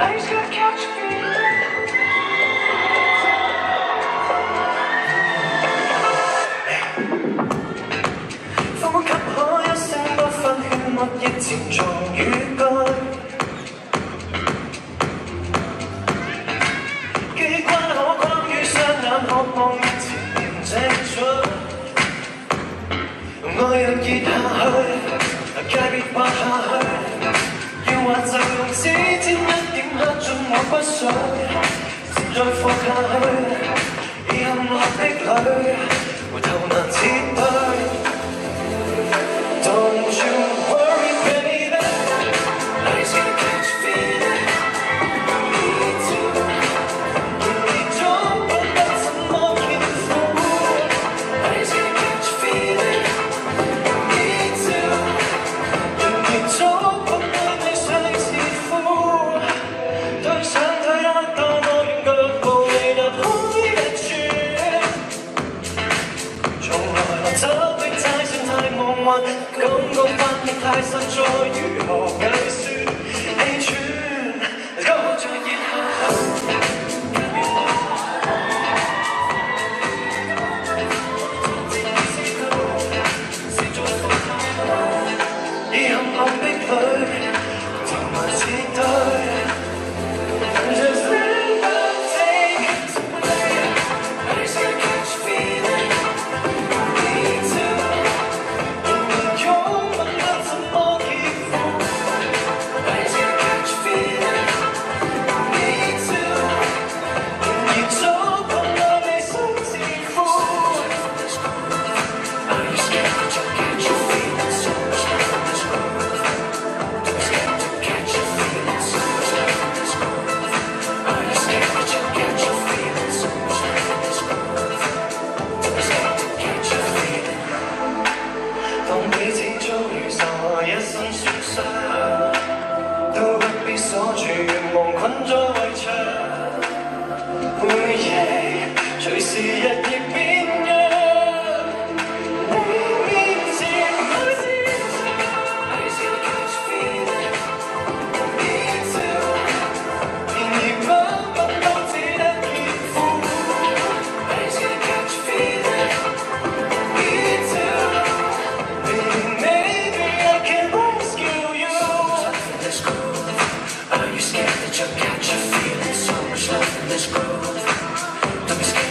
I just gotta catch a feeling.呼吸可一聲不分勸物亦潛藏於居。機關可關於雙眼，渴望面前正出。愛若熱下去，戒別滑下去，要還就用指尖一點刻進我骨髓，漸再放下去，已陷落的淚，回頭難撤退。Don't you worry, baby. I just gotta catch a feeling. Me too. 你總不得怎麼應付。I just gotta catch a feeling. Me too. 人亦早不對你相似乎，對想退得多麼遠，腳步未踏開一寸。從來走的太順太夢幻，感覺翻譯太實在，如何計算氣喘？高在熱下，已陷落的淚，頭埋撤退。Just let them take it to play. I just gotta catch a feeling. Me too. 人擁吻得怎麼依附 I just gotta catch a feeling. Me too. 然而早碰到你相似乎 Are you scared that you'll catch a feeling so much love in this world? Are you scared to catch a feeling so much love in this world? Are you scared that you'll catch a feeling so much love in this world? Are you scared to catch a feeling? 當彼此遭遇受害一身損傷，都不必鎖住願望困在圍牆，回憶隨時日夜變樣。你面前每次I just gotta catch a feeling. Me too. 然而不問都只得熱乎。I just gotta catch a feeling. Me too. Maybe I can rescue you. In this groove, are you scared that you'll catch a feeling so much love in this groove? Don't be scared.